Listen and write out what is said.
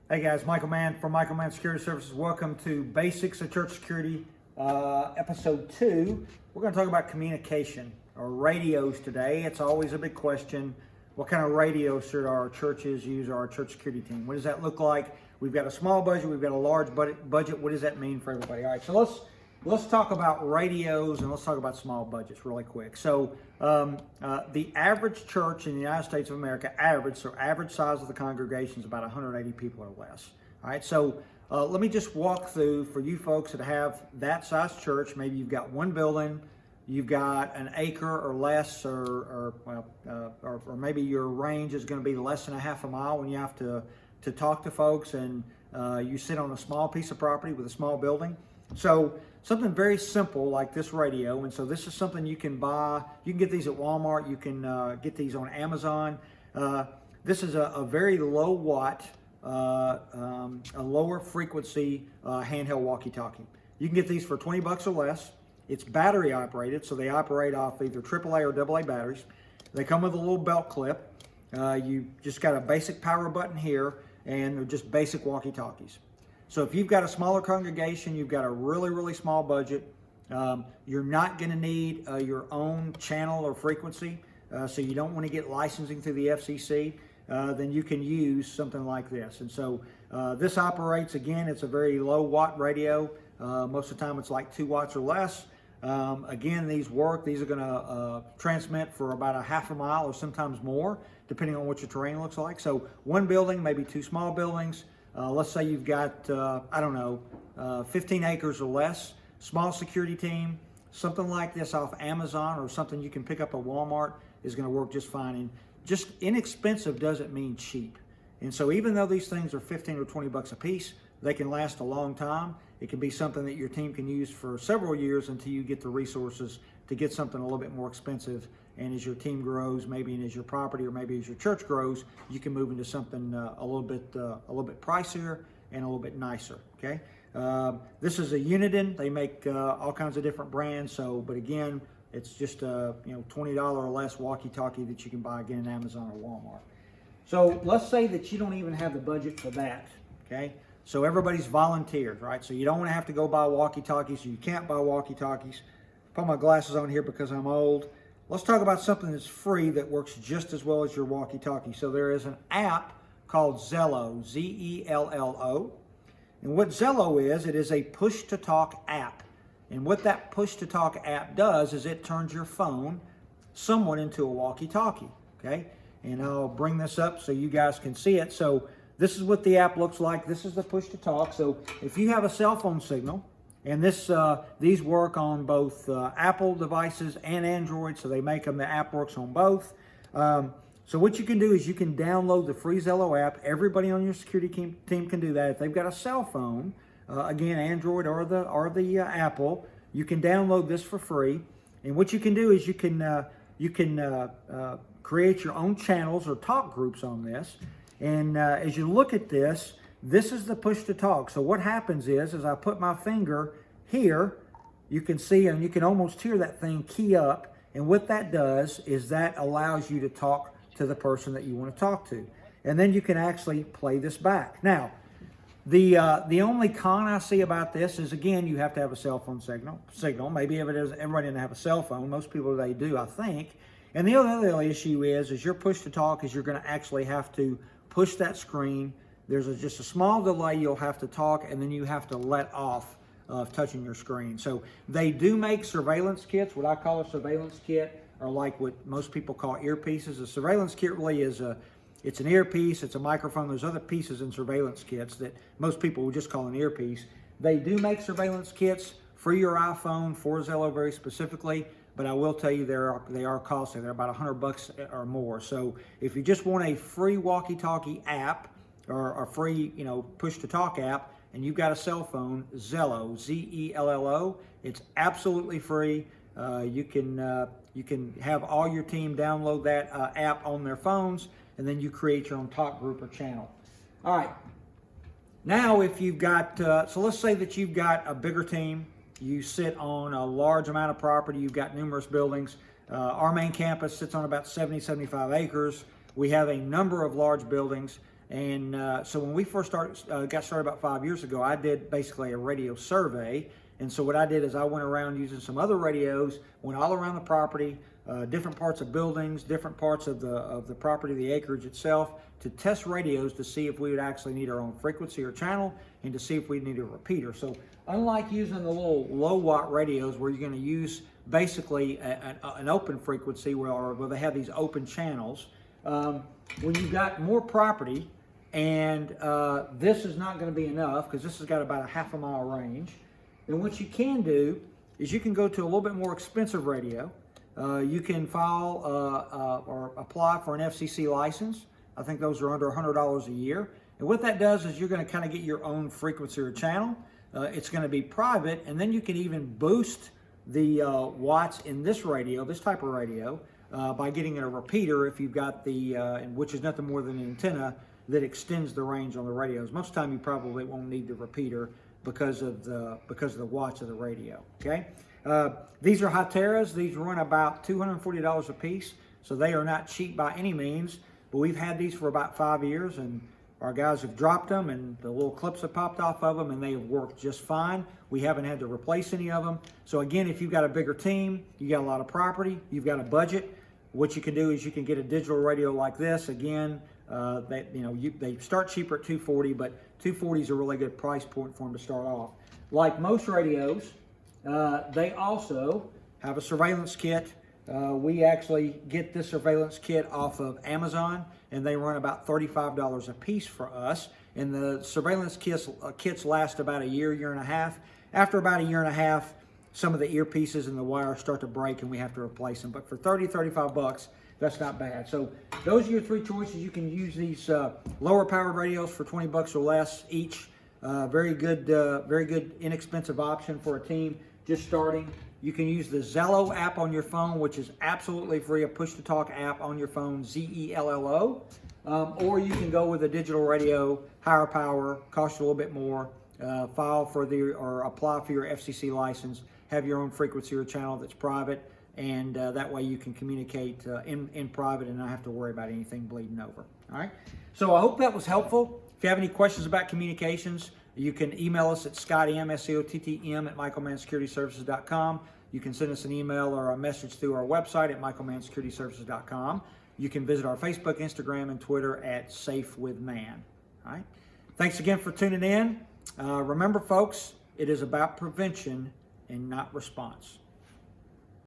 Hey guys, Michael Mann from Michael Mann Security Services. Welcome to Basics of Church Security, episode 2. We're going to talk about communication or radios today. It's always a big question. What kind of radio should our churches use, or our church security team? What does that look like? We've got a small budget, we've got a large budget. What does that mean for everybody? All right, so let's talk about radios and let's talk about small budgets really quick. So the average church in the United States of America, average size of the congregation is about 180 people or less. All right, so let me just walk through for you folks that have that size church. Maybe you've got one building, you've got an acre or less, or maybe your range is going to be less than a half a mile when you have to talk to folks, and you sit on a small piece of property with a small building. So something very simple like this radio, and so this is something you can buy. You can get these at Walmart. You can get these on Amazon. This is a very low watt, a lower frequency handheld walkie-talkie. You can get these for $20 or less. It's battery operated, so they operate off either AAA or AA batteries. They come with a little belt clip. You just got a basic power button here, and they're just basic walkie-talkies. So if you've got a smaller congregation, you've got a really, really small budget, you're not going to need your own channel or frequency, so you don't want to get licensing through the FCC, then you can use something like this. And so this operates, again, it's a very low watt radio. Most of the time it's like 2 watts or less. Again, these work. These are going to transmit for about a half a mile or sometimes more, depending on what your terrain looks like. So one building, maybe 2 small buildings. Let's say you've got, 15 acres or less, small security team, something like this off Amazon or something you can pick up at Walmart is going to work just fine. And just inexpensive doesn't mean cheap. And so even though these things are 15 or 20 bucks a piece, they can last a long time. It can be something that your team can use for several years until you get the resources to get something a little bit more expensive. And as your team grows, maybe and as your property or maybe as your church grows, you can move into something a little bit pricier and a little bit nicer. Okay, this is a Uniden. They make all kinds of different brands. So, but again, it's just a $20 or less walkie-talkie that you can buy again in Amazon or Walmart. So let's say that you don't even have the budget for that. Okay. So everybody's volunteered, right? So you don't want to have to go buy walkie-talkies, so you can't buy walkie-talkies. Put my glasses on here because I'm old. Let's talk about something that's free that works just as well as your walkie-talkie. So there is an app called Zello, Z-E-L-L-O. And what Zello is, it is a push-to-talk app. And what that push-to-talk app does is it turns your phone somewhat into a walkie-talkie, okay? And I'll bring this up so you guys can see it. So this is what the app looks like. This is the push-to-talk. So if you have a cell phone signal, and these work on both Apple devices and Android, so they make them, the app works on both. So what you can do is you can download the free Zello app. Everybody on your security team can do that. If they've got a cell phone, again, Android or the Apple, you can download this for free. And what you can do is you can create your own channels or talk groups on this. And as you look at this, this is the push to talk. So what happens is, as I put my finger here, you can see and you can almost hear that thing key up. And what that does is that allows you to talk to the person that you want to talk to. And then you can actually play this back. Now, the only con I see about this is, again, you have to have a cell phone signal. Maybe everybody doesn't have a cell phone. Most people today do, I think. And the other issue is your push to talk is you're going to actually have to push that screen. There's just a small delay. You'll have to talk, and then you have to let off of touching your screen. So they do make surveillance kits. What I call a surveillance kit are like what most people call earpieces. A surveillance kit really is it's an earpiece, it's a microphone. There's other pieces in surveillance kits that most people would just call an earpiece. They do make surveillance kits for your iPhone, for Zello very specifically, but I will tell you they are costly. They're about $100 or more. So if you just want a free walkie-talkie app or a free, push-to-talk app, and you've got a cell phone, Zello, Z-E-L-L-O, it's absolutely free. You can have all your team download that app on their phones, and then you create your own talk group or channel. All right. Now, if you've got, so let's say that you've got a bigger team. You sit on a large amount of property. You've got numerous buildings. Our main campus sits on about 75 acres. We have a number of large buildings. And so when we first got started about 5 years ago, I did basically a radio survey. And so what I did is I went around using some other radios, went all around the property, different parts of buildings, different parts of the property, the acreage itself, to test radios to see if we would actually need our own frequency or channel, and to see if we need a repeater. So unlike using the little low watt radios where you're going to use basically an open frequency where they have these open channels, when you've got more property, and this is not going to be enough because this has got about a half a mile range, then what you can do is you can go to a little bit more expensive radio. You can file or apply for an FCC license. I think those are under $100 a year. And what that does is you're going to kind of get your own frequency or channel. It's going to be private, and then you can even boost the watts in this radio, this type of radio, by getting a repeater if you've got which is nothing more than an antenna that extends the range on the radios. Most of the time you probably won't need the repeater because of the watts of the radio. Okay, these are Hyteras. These run about $240 a piece, so they are not cheap by any means. But we've had these for about 5 years, and our guys have dropped them, and the little clips have popped off of them, and they have worked just fine. We haven't had to replace any of them. So again, if you've got a bigger team, you got a lot of property, you've got a budget, what you can do is you can get a digital radio like this. Again, they start cheaper at $240, but $240 is a really good price point for them to start off. Like most radios, they also have a surveillance kit. We actually get this surveillance kit off of Amazon, and they run about $35 a piece for us. And the surveillance kits last about a year, year and a half. After about a year and a half, some of the earpieces and the wires start to break and we have to replace them. But for $30, $35, that's not bad. So those are your three choices. You can use these lower powered radios for $20 or less each. Very good inexpensive option for a team just starting. You can use the Zello app on your phone, which is absolutely free, a push-to-talk app on your phone, Zello. Or you can go with a digital radio, higher power, cost you a little bit more, or apply for your FCC license, have your own frequency or channel that's private, and that way you can communicate in private and not have to worry about anything bleeding over. All right. So I hope that was helpful. If you have any questions about communications, you can email us at ScottM, SCOTTM, at michaelmannsecurityservices.com. You can send us an email or a message through our website at michaelmannsecurityservices.com. You can visit our Facebook, Instagram, and Twitter at SafeWithMann. All right. Thanks again for tuning in. Remember, folks, it is about prevention and not response.